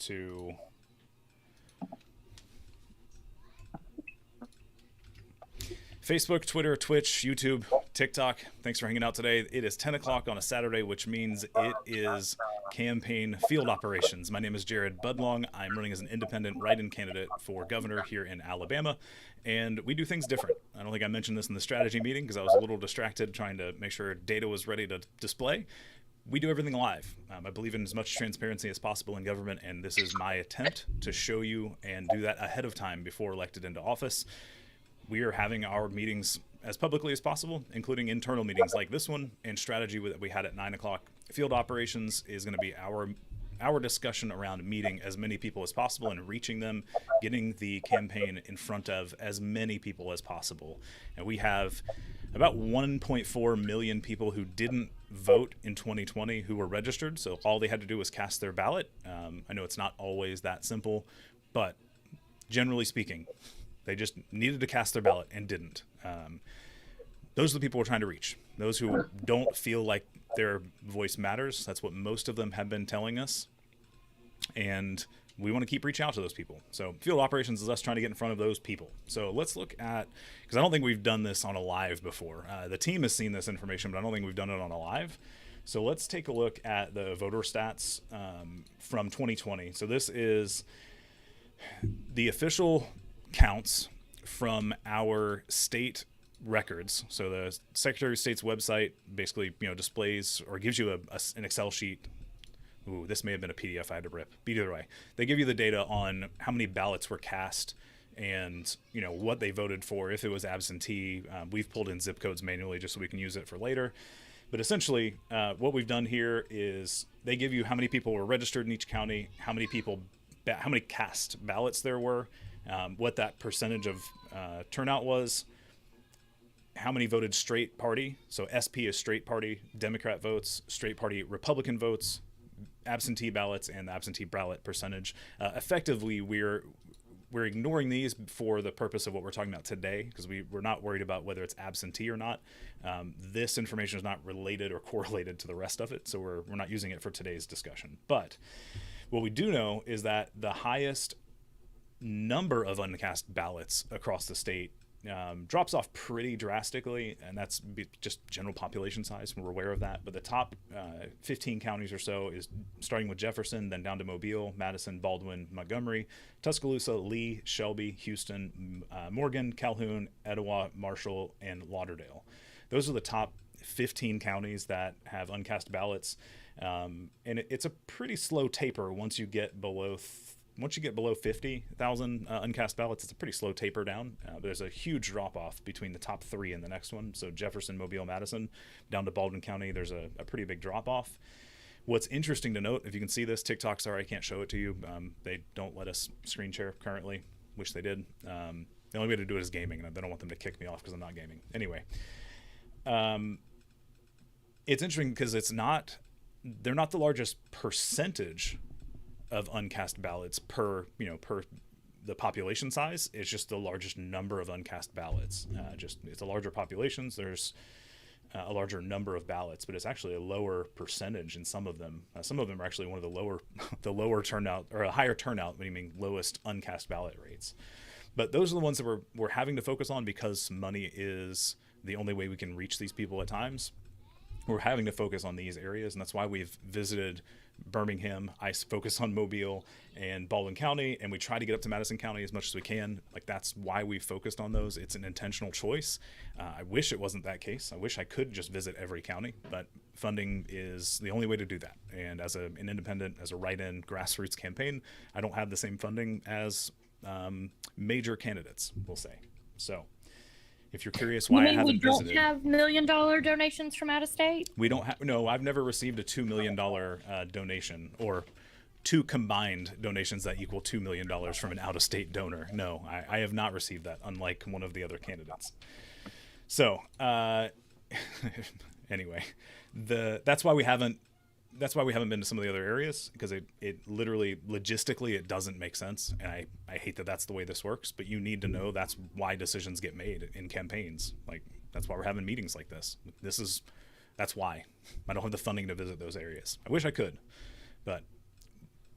to Facebook, Twitter, Twitch, YouTube, TikTok. Thanks for hanging out today. It is 10 o'clock on a Saturday, which means it is campaign field operations. My name is Jared Budlong. I'm running as an independent write-in candidate for governor here in Alabama, and we do things different. I don't think I mentioned this in the strategy meeting because I was a little distracted trying to make sure data was ready to display. We do everything live. I believe in as much transparency as possible in government, and this is my attempt to show you and do that ahead of time before elected into office. We are having our meetings as publicly as possible, including internal meetings like this one and strategy that we had at 9 o'clock. Field operations is going to be our discussion around meeting as many people as possible and reaching them, getting the campaign in front of as many people as possible. And we have about 1.4 million people who didn't vote in 2020 who were registered. So all they had to do was cast their ballot. I know it's not always that simple, but generally speaking, they just needed to cast their ballot and didn't. Those are the people we're trying to reach. Those who don't feel like their voice matters. That's what most of them have been telling us. And we want to keep reaching out to those people. So field operations is us trying to get in front of those people. So let's look at, because I don't think we've done this on a live before. The team has seen this information, but I don't think we've done it on a live. So let's take a look at the voter stats from 2020. So this is the official counts from our state records. So the Secretary of State's website basically, displays or gives you an Excel sheet. Ooh, this may have been a PDF I had to rip. But either way, they give you the data on how many ballots were cast and what they voted for. If it was absentee, we've pulled in zip codes manually just so we can use it for later. But essentially, what we've done here is they give you how many people were registered in each county, how many cast ballots there were, what that percentage of turnout was, how many voted straight party. So SP is straight party, Democrat votes, straight party Republican votes, absentee ballots, and the absentee ballot percentage. Effectively, we're ignoring these for the purpose of what we're talking about today, because we're not worried about whether it's absentee or not. This information is not related or correlated to the rest of it, so we're not using it for today's discussion. But what we do know is that the highest number of uncast ballots across the state drops off pretty drastically, and that's just general population size. We're aware of that, but the top 15 counties or so is starting with Jefferson, then down to Mobile, Madison, Baldwin, Montgomery, Tuscaloosa, Lee, Shelby, Houston, Morgan, Calhoun, Etowah, Marshall, and Lauderdale. Those are the top 15 counties that have uncast ballots, and it's a pretty slow taper once you get below 50,000 uncast ballots. It's a pretty slow taper down. But there's a huge drop off between the top three and the next one. So Jefferson, Mobile, Madison, down to Baldwin County, there's a pretty big drop off. What's interesting to note, if you can see this, TikTok, sorry, I can't show it to you. They don't let us screen share currently. Wish they did. The only way to do it is gaming, and I don't want them to kick me off because I'm not gaming. Anyway, it's interesting because they're not the largest percentage of uncast ballots per the population size. It's just the largest number of uncast ballots. It's a larger population, so there's a larger number of ballots, but it's actually a lower percentage in some of them. Some of them are actually one of the lower turnout, or a higher turnout, meaning lowest uncast ballot rates. But those are the ones that we're having to focus on because money is the only way we can reach these people at times. We're having to focus on these areas, and that's why we've visited Birmingham. I focus on Mobile and Baldwin County, and we try to get up to Madison County as much as we can. Like, that's why we focused on those. It's an intentional choice. I wish it wasn't that case. I wish I could just visit every county, but funding is the only way to do that. And as an independent, as a write-in grassroots campaign, I don't have the same funding as major candidates, we'll say. So if you're curious why I haven't visited. We don't have $1 million donations from out of state? We don't have, no, I've never received a $2 million donation, or two combined donations that equal $2 million from an out-of-state donor. No, I have not received that, unlike one of the other candidates. So, anyway, that's why we haven't been to some of the other areas, because it literally, logistically, it doesn't make sense. And I hate that that's the way this works, but you need to know that's why decisions get made in campaigns. Like, that's why we're having meetings like this. That's why I don't have the funding to visit those areas. I wish I could, but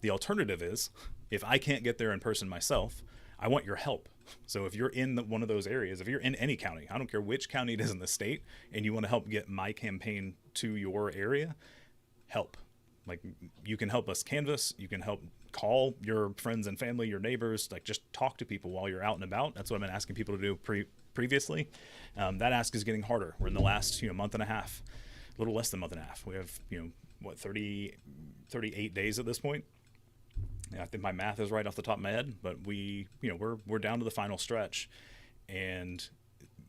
The alternative is, if I can't get there in person myself, I want your help. So if you're in one of those areas, if you're in any county, I don't care which county it is in the state, and you want to help get my campaign to your area, help. Like, you can help us canvass, you can help call your friends and family, your neighbors, like just talk to people while you're out and about. That's what I've been asking people to do previously. That ask is getting harder. We're in the last month and a half, a little less than a month and a half. We have 38 days at this point. I think my math is right off the top of my head, but we're down to the final stretch, and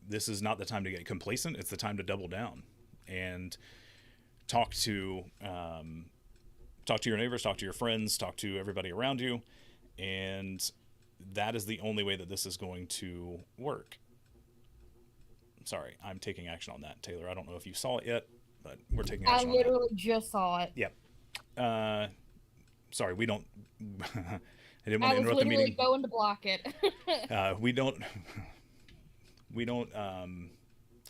this is not the time to get complacent. It's the time to double down and talk to your neighbors, talk to your friends, talk to everybody around you, and that is the only way that this is going to work. Sorry, I'm taking action on that, Taylor. I don't know if you saw it yet, but we're taking action on that. I literally just saw it. Yep. Sorry, we don't. I didn't want to interrupt the meeting. I was literally going to block it. We don't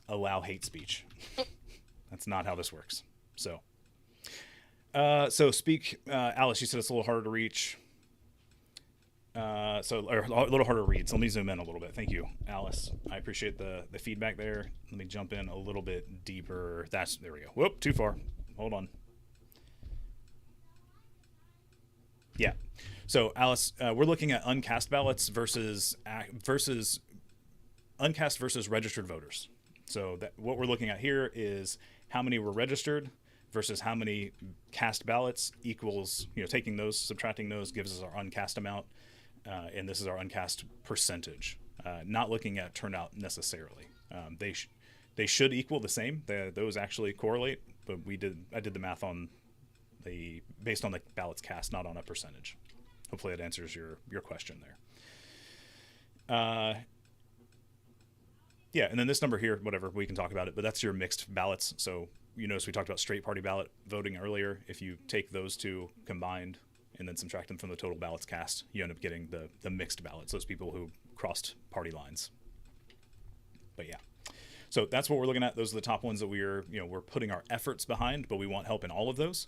allow hate speech. That's not how this works. So speak, Alice. You said it's a little harder to reach. Or a little harder to read. So let me zoom in a little bit. Thank you, Alice. I appreciate the feedback there. Let me jump in a little bit deeper. There we go. Whoop, too far. Hold on. Yeah. So Alice, we're looking at uncast ballots versus uncast versus registered voters. So what we're looking at here is how many were registered versus how many cast ballots equals, taking those, subtracting those gives us our uncast amount. And this is our uncast percentage. Not looking at turnout necessarily. They should equal the same. Those actually correlate, but I did the math based on the ballots cast, not on a percentage. Hopefully that answers your question there. Yeah, and then this number here, whatever, we can talk about it, but that's your mixed ballots. So you notice we talked about straight party ballot voting earlier. If you take those two combined and then subtract them from the total ballots cast, you end up getting the mixed ballots, those people who crossed party lines. But yeah. So that's what we're looking at. Those are the top ones that we're putting our efforts behind, but we want help in all of those.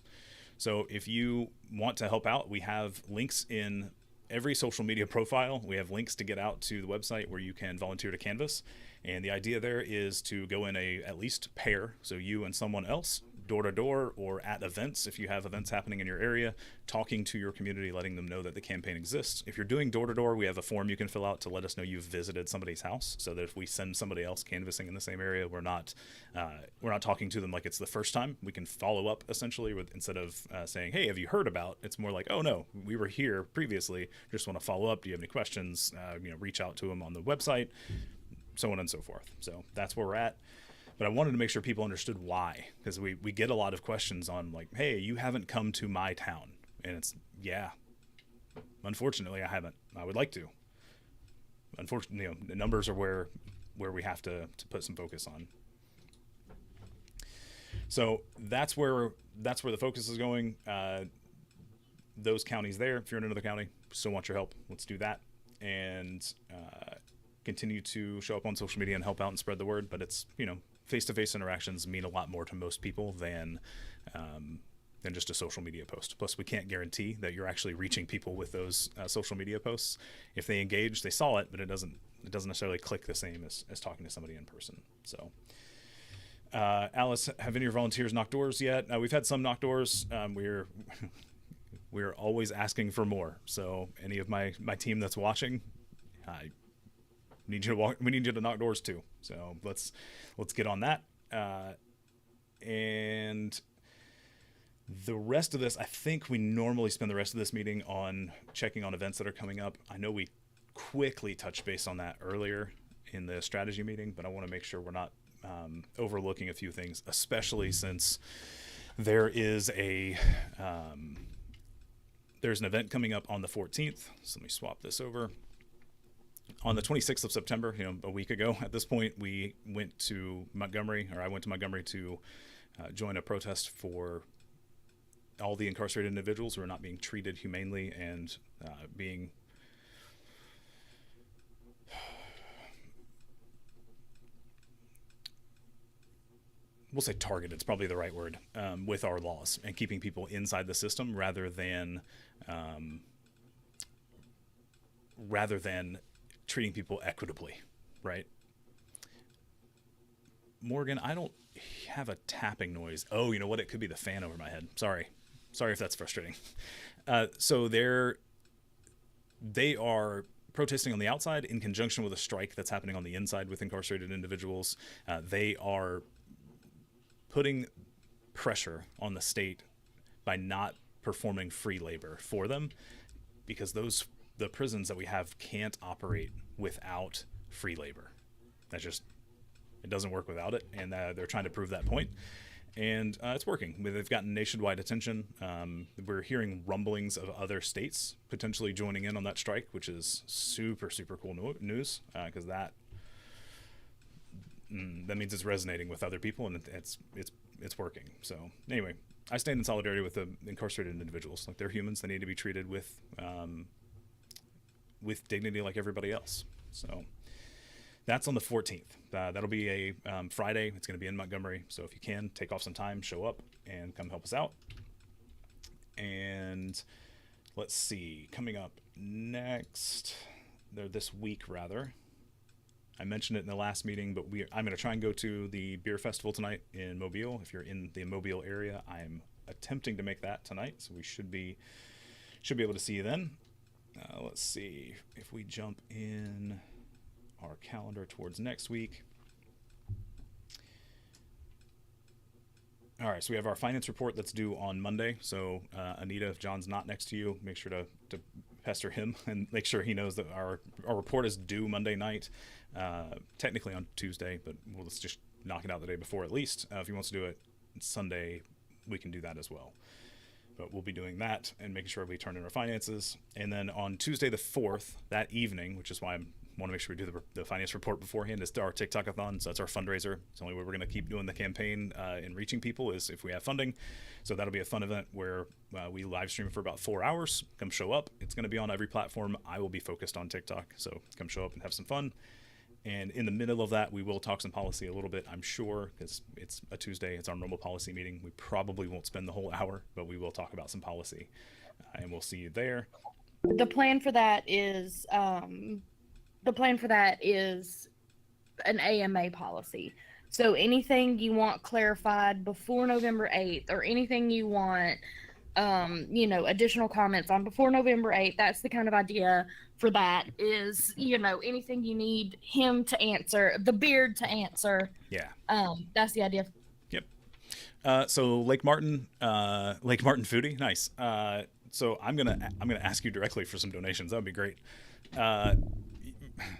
So if you want to help out, we have links in every social media profile. We have links to get out to the website where you can volunteer to canvass. And the idea there is to go in at least pair, so you and someone else, door to door or at events, if you have events happening in your area, talking to your community, letting them know that the campaign exists. If you're doing door to door, we have a form you can fill out to let us know you've visited somebody's house, so that if we send somebody else canvassing in the same area, we're not talking to them like it's the first time. We can follow up essentially instead of saying, hey, have you heard about? It's more like, oh no, we were here previously, just want to follow up. Do you have any questions? Reach out to them on the website, so on and so forth. So that's where we're at. But I wanted to make sure people understood why, because we get a lot of questions on like, hey, you haven't come to my town. And it's, yeah, unfortunately I haven't. I would like to. Unfortunately, the numbers are where we have to put some focus on. So that's where the focus is going. Those counties there, if you're in another county, still want your help, let's do that. And continue to show up on social media and help out and spread the word. But it's, face-to-face interactions mean a lot more to most people than just a social media post. Plus, we can't guarantee that you're actually reaching people with those social media posts. If they engage, they saw it, but it doesn't necessarily click the same as talking to somebody in person. So, Alice, have any of your volunteers knocked doors yet? We've had some knock doors. We're always asking for more. So, any of my team that's watching, we need you to knock doors too. So let's get on that. And the rest of this, I think we normally spend the rest of this meeting on checking on events that are coming up. I know we quickly touched base on that earlier in the strategy meeting, but I want to make sure we're not overlooking a few things, especially since there is there's an event coming up on the 14th. So let me swap this over. On the 26th of September, a week ago at this point, I went to Montgomery to join a protest for all the incarcerated individuals who are not being treated humanely and being we'll say targeted, it's probably the right word, with our laws and keeping people inside the system rather than treating people equitably, right? Morgan, I don't have a tapping noise. Oh, you know what? It could be the fan over my head. Sorry if that's frustrating. So they are protesting on the outside in conjunction with a strike that's happening on the inside with incarcerated individuals. They are putting pressure on the state by not performing free labor for them, because the prisons that we have can't operate without free labor. It doesn't work without it, and they're trying to prove that point. And it's working. They've gotten nationwide attention. We're hearing rumblings of other states potentially joining in on that strike, which is super, super cool news, because that means it's resonating with other people, and it's working. So anyway, I stand in solidarity with the incarcerated individuals. Like, they're humans; they need to be treated with dignity like everybody else. So that's on the 14th. That'll be a Friday. It's going to be in Montgomery. So if you can, take off some time, show up, and come help us out. And let's see, coming up next, this week rather. I mentioned it in the last meeting, but I'm going to try and go to the beer festival tonight in Mobile. If you're in the Mobile area, I'm attempting to make that tonight, so we should be able to see you then. Let's see if we jump in our calendar towards next week. All right, so we have our finance report that's due on Monday. So Anita, if John's not next to you, make sure to pester him and make sure he knows that our report is due Monday night. Technically on Tuesday, but we'll just knock it out the day before at least. If he wants to do it Sunday, we can do that as well. But we'll be doing that and making sure we turn in our finances. And then on Tuesday the 4th, that evening, which is why I want to make sure we do the finance report beforehand, is our TikTok-a-thon. So that's our fundraiser. It's the only way we're going to keep doing the campaign and reaching people is if we have funding. So that'll be a fun event where we live stream for about 4 hours. Come show up. It's going to be on every platform. I will be focused on TikTok. So come show up and have some fun. And in the middle of that, we will talk some policy a little bit, I'm sure, because it's a Tuesday. It's our normal policy meeting. We probably won't spend the whole hour, but we will talk about some policy, and we'll see you there. The plan for that is an AMA policy. So anything you want clarified before November 8th, or anything you want, additional comments on before November 8th, that's the kind of idea for that is, anything you need him to answer, the beard to answer. Yeah. That's the idea. Yep. So Lake Martin foodie. Nice. So I'm going to ask you directly for some donations. That would be great.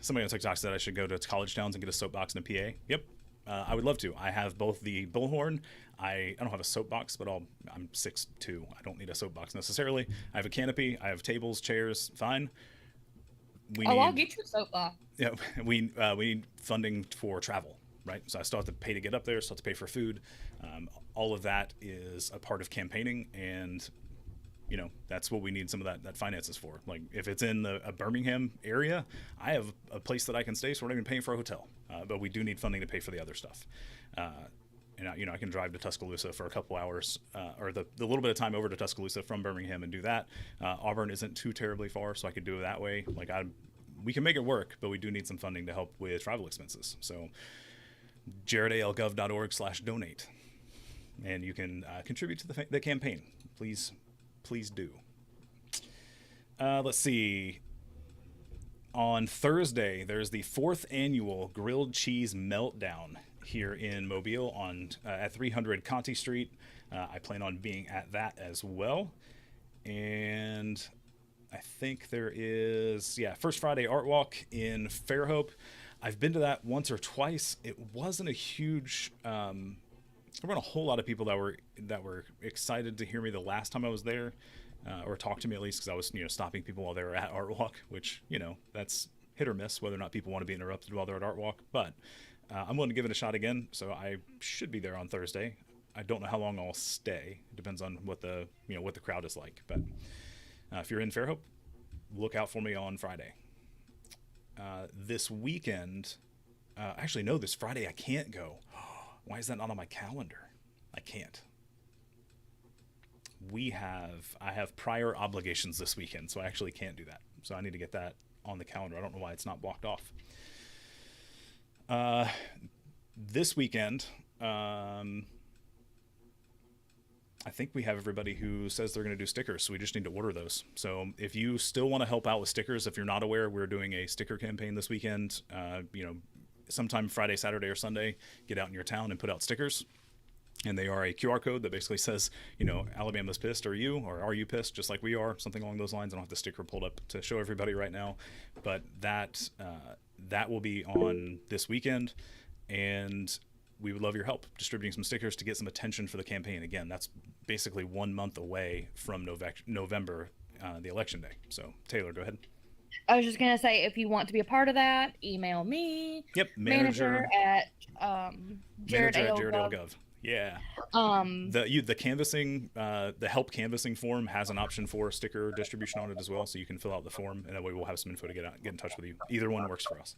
Somebody on TikTok said I should go to college towns and get a soapbox and a PA. Yep. I would love to. I have both the bullhorn. I don't have a soapbox, but I'm 6'2". I don't need a soapbox necessarily. I have a canopy. I have tables, chairs. Fine. I'll get you a soapbox. Yeah, we need funding for travel, right? So I still have to pay to get up there. Still have to pay for food. All of that is a part of campaigning, and that's what we need some of that finances for. Like if it's in a Birmingham area, I have a place that I can stay, so we're not even paying for a hotel. But we do need funding to pay for the other stuff. And I can drive to Tuscaloosa for a couple hours, or the little bit of time over to Tuscaloosa from Birmingham and do that. Auburn isn't too terribly far, so I could do it that way. Like we can make it work, but we do need some funding to help with travel expenses. So jaredalgov.org/donate, and you can contribute to the campaign. Please do. Let's see. On Thursday, there's the 4th annual Grilled Cheese Meltdown here in Mobile at 300 Conti Street. I plan on being at that as well. And I think there is, First Friday Art Walk in Fairhope. I've been to that once or twice. It wasn't a huge, there weren't a whole lot of people that were excited to hear me the last time I was there. Or talk to me at least, because I was stopping people while they were at Art Walk, which that's hit or miss whether or not people want to be interrupted while they're at Art Walk. But I'm willing to give it a shot again, so I should be there on Thursday. I don't know how long I'll stay. It depends on what the crowd is like. But if you're in Fairhope, look out for me on Friday. This weekend, actually no, this Friday I can't go. Why is that not on my calendar? I can't. I have prior obligations this weekend, so I actually can't do that. So I need to get that on the calendar. I don't know why it's not blocked off. This weekend, I think we have everybody who says they're going to do stickers, so we just need to order those. So if you still want to help out with stickers, if you're not aware, we're doing a sticker campaign this weekend. Sometime Friday, Saturday, or Sunday, get out in your town and put out stickers. And they are a QR code that basically says, Alabama's pissed, or are you pissed, just like we are, something along those lines. I don't have the sticker pulled up to show everybody right now, but that will be on this weekend, and we would love your help distributing some stickers to get some attention for the campaign. Again, that's basically 1 month away from November, the election day. So Taylor, go ahead. I was just going to say, if you want to be a part of that, email me. Yep. Manager at Jared@jaredl.gov. Yeah. The canvassing, the help canvassing form has an option for sticker distribution on it as well, so you can fill out the form, and that way we'll have some info to get in touch with you. Either one works for us.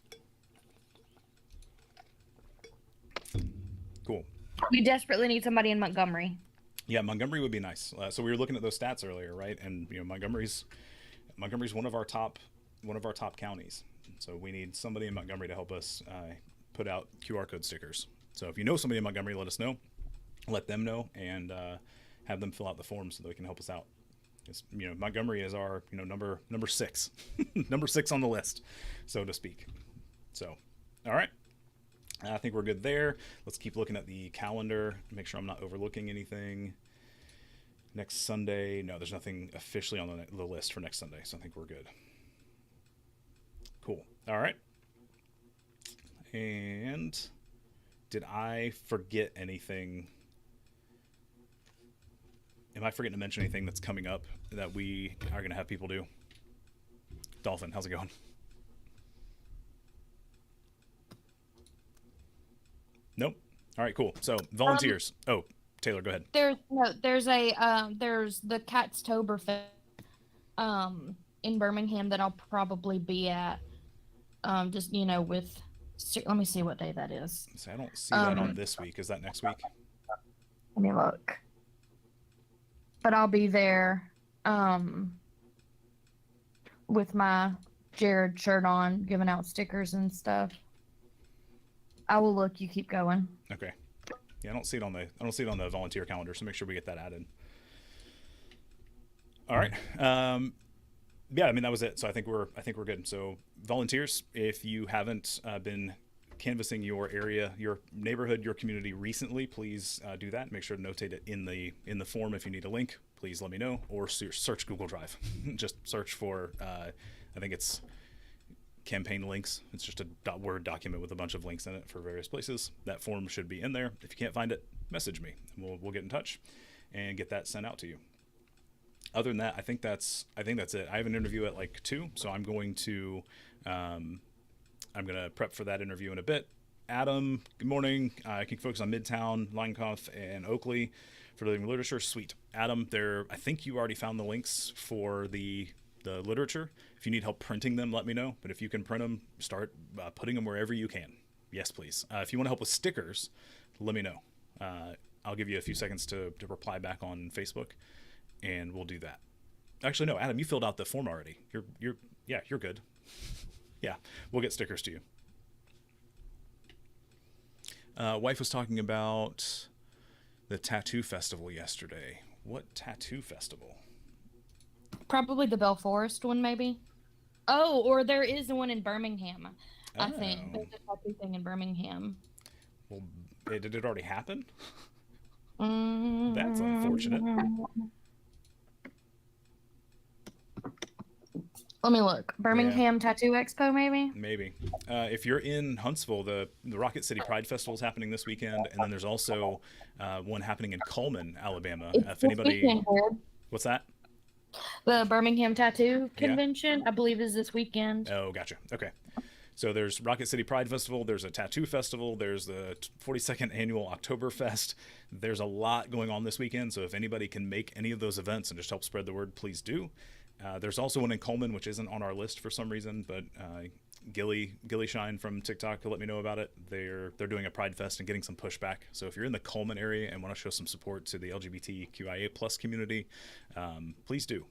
Cool. We desperately need somebody in Montgomery. Yeah, Montgomery would be nice. So we were looking at those stats earlier, right? And Montgomery's one of our top counties. So we need somebody in Montgomery to help us put out QR code stickers. So if you know somebody in Montgomery, let us know. Let them know, and have them fill out the form so they can help us out. Because Montgomery is our number 6, number 6 on the list, so to speak. So, all right, I think we're good there. Let's keep looking at the calendar, make sure I'm not overlooking anything. Next Sunday, no, there's nothing officially on the list for next Sunday, so I think we're good. Cool. All right. And did I forget anything? Am I forgetting to mention anything that's coming up that we are going to have people do? Dolphin, how's it going? Nope. All right, cool. So volunteers. Taylor, go ahead. There's the Catstoberfest in Birmingham that I'll probably be at. Let me see what day that is. So I don't see that on this week. Is that next week? Let me look. But I'll be there with my Jared shirt on, giving out stickers and stuff. I will look. You keep going. Okay. Yeah, I don't see it on the volunteer calendar, so make sure we get that added. All right. Yeah, I mean that was it. So I think we're good. So volunteers, if you haven't been canvassing your area, your neighborhood, your community recently, please do that. Make sure to notate it in the form. If you need a link, please let me know, or search Google Drive. Just search for I think it's campaign links. It's just a Word document with a bunch of links in it for various places. That form should be in there. If you can't find it, message me, and we'll get in touch and get that sent out to you. Other than that, I think that's it. I have an interview at like 2, so I'm going to prep for that interview in a bit. Adam, good morning. I can focus on Midtown, Linecoff, and Oakley for living literature. Sweet. Adam, I think you already found the links for the literature. If you need help printing them, let me know. But if you can print them, start putting them wherever you can. Yes, please. If you want to help with stickers, let me know. I'll give you a few seconds to reply back on Facebook, and we'll do that. Actually, no, Adam, you filled out the form already. You're good. Yeah, we'll get stickers to you. Wife was talking about the tattoo festival yesterday. What tattoo festival? Probably the Bell Forest one, maybe. Oh, or there is one in Birmingham. I think there's a tattoo thing in Birmingham. Well, did it already happen? That's unfortunate. Let me look. Birmingham Tattoo Expo, maybe? Maybe. If you're in Huntsville, the Rocket City Pride Festival is happening this weekend, and then there's also one happening in Coleman, Alabama. If anybody, weekend, what's that? The Birmingham Tattoo Convention, I believe, is this weekend. Oh, gotcha. Okay. So there's Rocket City Pride Festival, there's a tattoo festival, there's the 42nd annual Oktoberfest. There's a lot going on this weekend, so if anybody can make any of those events and just help spread the word, please do. There's also one in Coleman, which isn't on our list for some reason, but Gilly Shine from TikTok to let me know about it. They're doing a Pride Fest and getting some pushback. So if you're in the Coleman area and want to show some support to the LGBTQIA plus community, please do.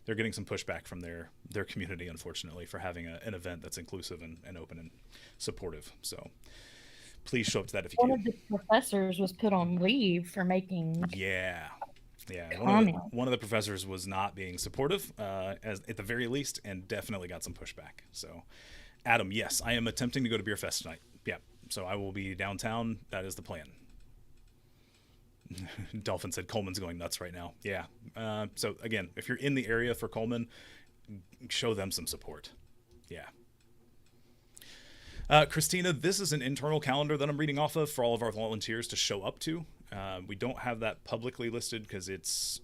They're getting some pushback from their community, unfortunately, for having an event that's inclusive and open and supportive. So please show up to that if you can. One of the professors was put on leave for making Yeah. comments. One of the professors was not being supportive, as at the very least, and definitely got some pushback. So, Adam, yes, I am attempting to go to Beer Fest tonight. Yeah, so I will be downtown. That is the plan. Dolphin said Coleman's going nuts right now. Yeah. So again, if you're in the area for Coleman, show them some support. Yeah. Christina, this is an internal calendar that I'm reading off of for all of our volunteers to show up to. We don't have that publicly listed because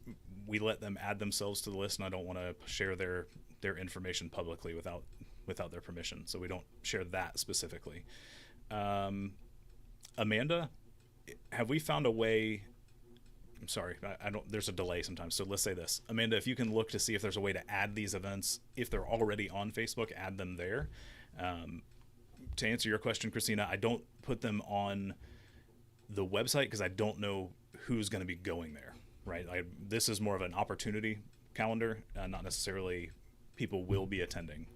we let them add themselves to the list, and I don't want to share their information publicly without their permission. So we don't share that specifically. Amanda, have we found a way? I'm sorry, I don't. There's a delay sometimes. So let's say this, Amanda, if you can look to see if there's a way to add these events, if they're already on Facebook, add them there. To answer your question, Christina, I don't put them on the website because I don't know who's going to be going there, right? This is more of an opportunity calendar, not necessarily people will be attending.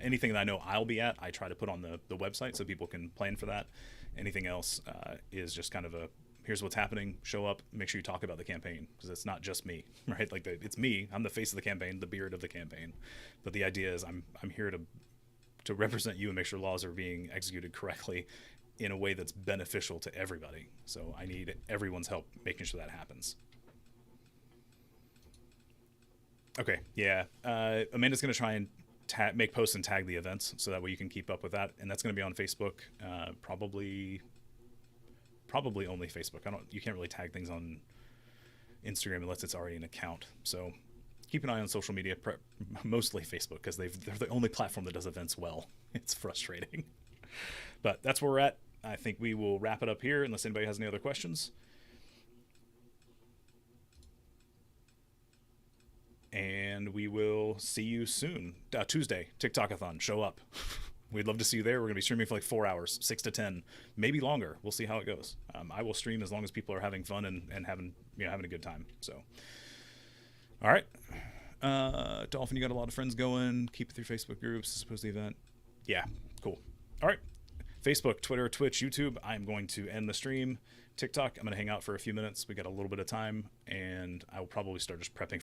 Anything that I know I'll be at, I try to put on the website so people can plan for that. Anything else is just kind of here's what's happening, show up, make sure you talk about the campaign, because it's not just me, right? Like it's me, I'm the face of the campaign, the beard of the campaign. But the idea is I'm here to represent you and make sure laws are being executed correctly in a way that's beneficial to everybody. So I need everyone's help making sure that happens. Okay, yeah. Amanda's going to try and make posts and tag the events so that way you can keep up with that. And that's going to be on Facebook, probably only Facebook. You can't really tag things on Instagram unless it's already an account. So keep an eye on social media, mostly Facebook, because they're the only platform that does events well. It's frustrating. But that's where we're at. I think we will wrap it up here unless anybody has any other questions. And we will see you soon. Tuesday, TikTok-a-thon. Show up. We'd love to see you there. We're going to be streaming for like 4 hours, 6 to 10, maybe longer. We'll see how it goes. I will stream as long as people are having fun and having a good time. So, all right. Dolphin, you got a lot of friends going. Keep it through Facebook groups as opposed to the event. Yeah, cool. All right. Facebook, Twitter, Twitch, YouTube. I'm going to end the stream. TikTok, I'm going to hang out for a few minutes. We got a little bit of time, and I will probably start just prepping